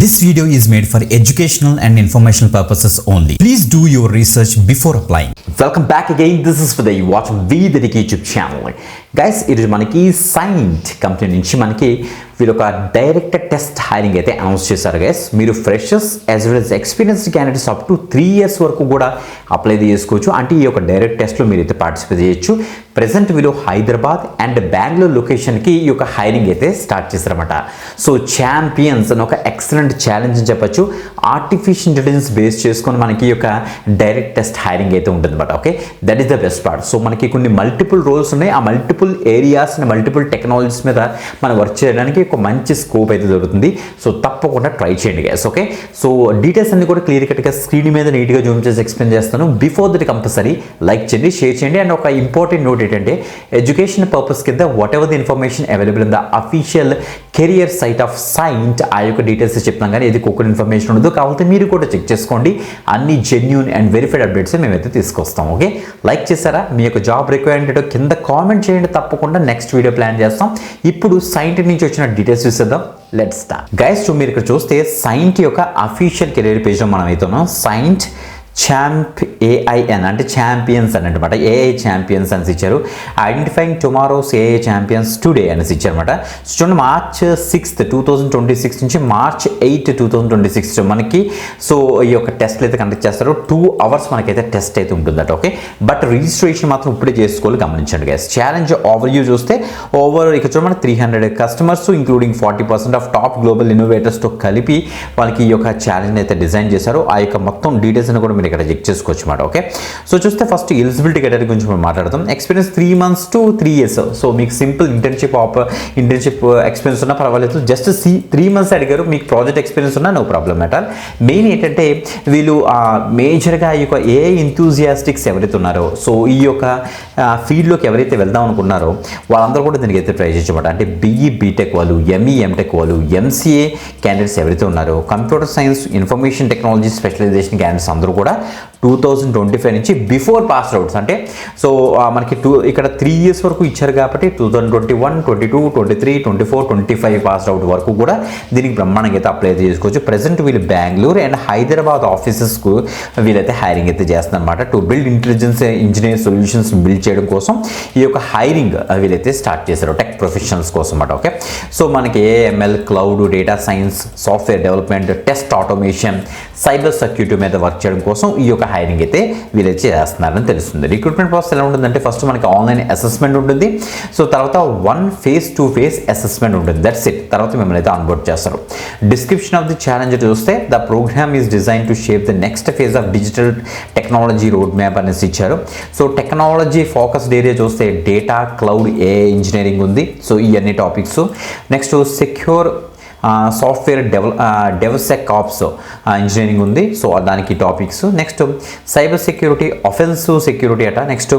This video is made for educational and informational purposes only. Please do your research before applying. Welcome back again. This is Vidya. You watch Vidya YouTube channel. Guys, it is మనకి saint company నుంచి మనకి వీళ్ళు ఒక direct test hiring అయితే announce చేశారు guys. మీరు freshers as well as experienced candidates up to 3 years వరకు కూడా అప్లై చేసుకోవచ్చు. అంటే ఈ యొక్క డైరెక్ట్ టెస్ట్లో మీరు అయితే పార్టిసిపేట్ చేయొచ్చు. ప్రెసెంట్ వీళ్ళు హైదరాబాద్ అండ్ బెంగళూరు లొకేషన్కి ఈ యొక్క హైరింగ్ అయితే స్టార్ట్ చేశారన్నమాట. సో ఛాంపియన్స్ అని ఒక ఎక్సలెంట్ ఛాలెంజ్ అని చెప్పొచ్చు. ఆర్టిఫిషియల్ ఇంటెలిజెన్స్ బేస్ చేసుకొని మనకి ఈ యొక్క డైరెక్ట్ టెస్ట్ హైరింగ్ అయితే ఉంటుందన్నమాట. Okay, that is the best part. So మనకి కొన్ని మల్టిపుల్ రోల్స్ ఉన్నాయి. ఆ మల్టిపుల్ ఏరియాస్ మల్టిపుల్ టెక్నాలజీస్ మీద మనం వర్క్ చేయడానికి ఒక మంచి స్కోప్ అయితే దొరుకుతుంది. సో తప్పకుండా ట్రై చేయండి గైస్. ఓకే, సో డీటెయిల్స్ అన్ని కూడా క్లియర్ కట్గా స్క్రీన్ మీద నీట్గా జూమ్ చేసి ఎక్స్ప్లెయిన్ చేస్తాను. బిఫోర్ దట్ కంపల్సరీ లైక్ చేయండి, షేర్ చేయండి. అండ్ ఒక ఇంపార్టెంట్ నోట్ ఏంటంటే ఎడ్యుకేషన్ పర్పస్ కింద whatever the information available in the official career site of Cyient ఆ యొక్క డీటెయిల్స్ చెప్తాం, కానీ ఇది ఒక్కొక్క ఇన్ఫర్మేషన్ ఉండదు. కాబట్టి మీరు కూడా చెక్ చేసుకోండి. అన్ని జెన్యూన్ అండ్ వెరిఫైడ్ అప్డేట్స్ మేమైతే తీసుకొస్తాం. ఓకే, లైక్ చేశారా? మీ యొక్క జాబ్ రిక్వైర్మెంట్ కింద కామెంట్ చేయండి. తప్పకుండా నెక్స్ట్ వీడియో ప్లాన్ చేస్తాం. ఇప్పుడు సైంట్ నుంచి వచ్చిన డీటెయిల్స్ చూసేద్దాం. Let's start guys. మీరు ఇక్కడ చూస్తే సైంట్ యొక్క అఫీషియల్ కెరీర్ పేజ్లో మనం అయితే ఉన్నాం. సైంట్ ఛాంప్ ఏఐఎన్ అంటే ఛాంపియన్స్ అని అనమాట. ఏఐ ఛాంపియన్స్ అని ఇచ్చారు. Identifying tomorrow's AI champions today అనేసి ఇచ్చారనమాట. చూడండి, March 6th 2026 నుంచి March 8th 2026 మనకి సో ఈ యొక్క టెస్ట్లు అయితే కండక్ట్ చేస్తారు. 2 hours మనకైతే టెస్ట్ అయితే ఉంటుందట. ఓకే, బట్ రిజిస్ట్రేషన్ మాత్రం ఇప్పుడే చేసుకోవాలి, గమనించండి గైస్. ఛాలెంజ్ ఓవర్ వ్యూ చూస్తే ఇక్కడ చూడండి 300 customers including 40% of top global ఇన్నోవేటర్స్తో కలిపి వాళ్ళకి ఈ యొక్క ఛాలెంజ్ అయితే డిజైన్ చేశారు. ఆ యొక్క మొత్తం డీటెయిల్స్ అని కూడా ఇక్కడ చెక్ చేసుకోవచ్చు అన్నమాట. ఓకే, సో చూస్తే ఫస్ట్ ఎలిజిబిలిటీ కేటగిరీ గురించి మనం మాట్లాడతాం. Experience 3 months to 3 years. So మీకు సింపుల్ ఇంటర్న్షిప్ ఎక్స్పీరియన్స్ ఉన్నా పర్వాలేదు. జస్ట్ 3 months అడిగారు. మీకు ప్రాజెక్ట్ ఎక్స్పీరియన్స్ ఉన్నా no problem at all. Main ఏంటంటే వీళ్ళు మేజర్గా ఈ యొక్క ఏఐ ఎంతూజియాస్టిక్స్ ఎవరైతే ఉన్నారో, సో ఈ యొక్క ఫీల్డ్లోకి ఎవరైతే వెళ్దాం అనుకున్నారో వాళ్ళందరూ కూడా దీనికి అయితే ట్రై చేయొచ్చు. అంటే BE బీటెక్ వాళ్ళు, ME ఎంటెక్ వాళ్ళు, MCA క్యాండిడేట్స్ ఎవరైతే ఉన్నారో, computer science information technology specialization candidates అందరూ కూడా 2025 నుంచి బిఫోర్ పాస్ అవుట్స్. అంటే సో మనకి ఇక్కడ 3 years వరకు ఇచ్చారు కాబట్టి 2021, 22, 23, 24, 25 పాస్ అవుట్ వరకు కూడా దీనికి బ్రహ్మాండంగా అయితే అప్లై చేసుకోవచ్చు. ప్రెసెంట్ వీళ్ళు బెంగళూరు అండ్ హైదరాబాద్ ఆఫీసెస్కు వీళ్ళైతే హైరింగ్ అయితే చేస్తున్నారు అనమాట. To build intelligence engineer solutions build చేయడం కోసం ఈ యొక్క హైరింగ్ వీళ్ళైతే స్టార్ట్ చేశారు టెక్ ప్రొఫెషనల్స్ కోసం అన్నమాట. ఓకే, సో మనకి AML, cloud, data science, software development, test automation, cyber security మీద వర్క్ చేయడం కోసం ఈ యొక్క హైరింగ్ అయితే వీళ్ళైతే చేస్తున్నారని తెలుస్తుంది. రిక్రూట్మెంట్ ప్రాసెస్ ఎలా ఉంటుందంటే ఫస్ట్ మనకి ఆన్లైన్ అసెస్మెంట్ ఉంటుంది. సో తర్వాత 1 face-to-face అసెస్మెంట్ ఉంటుంది. That's it. తర్వాత మిమ్మల్ని అయితే ఆన్బోర్డ్ చేస్తారు. డిస్క్రిప్షన్ ఆఫ్ ది ఛాలెంజ్ చూస్తే the programme is design to shape the next phase of digital technology road map అనేసి ఇచ్చారు. సో టెక్నాలజీ ఫోకస్డ్ ఏరియా చూస్తే డేటా, క్లౌడ్, ఏఐ ఇంజనీరింగ్ ఉంది. సో ఇవన్నీ topics. Next secure software DevSecOps engineering ఉంది. So దానికి topics. Next cyber security, offensive security అట. Next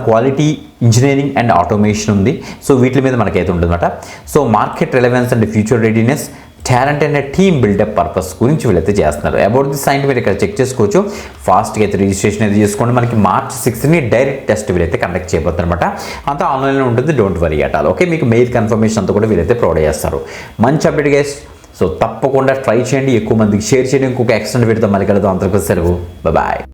quality engineering and automation ఉంది. So వీటి మీద మనకైతే ఉంటుందన్నమాట. So market relevance and future readiness, talent and team build up purpose గురించి వీళ్ళైతే చేస్తున్నారు. అబౌట్ ది సైంట్ మీరు ఇక్కడ చెక్ చేసుకోవచ్చు. ఫాస్ట్గా అయితే రిజిస్ట్రేషన్ అయితే చేసుకోండి. మనకి March 6th డైరెక్ట్ టెస్ట్ వీళ్ళైతే కండక్ట్ చేయబోతున్నారు అనమాట. అంతా ఆన్లైన్లో ఉంటుంది. Don't worry at all. Okay, మీకు మెయిల్ కన్ఫర్మేషన్ అంతా కూడా వీళ్ళైతే ప్రొవైడ్ చేస్తారు. మంచి అప్డేట్ గైస్. సో తప్పకుండా ట్రై చేయండి, ఎక్కువ మందికి షేర్ చేయండి. ఇంకొక ఎక్స్టెండ్ పెడతాం. మళ్ళీ కలుద్దాం. అంతకు సెలవు. బాయ్.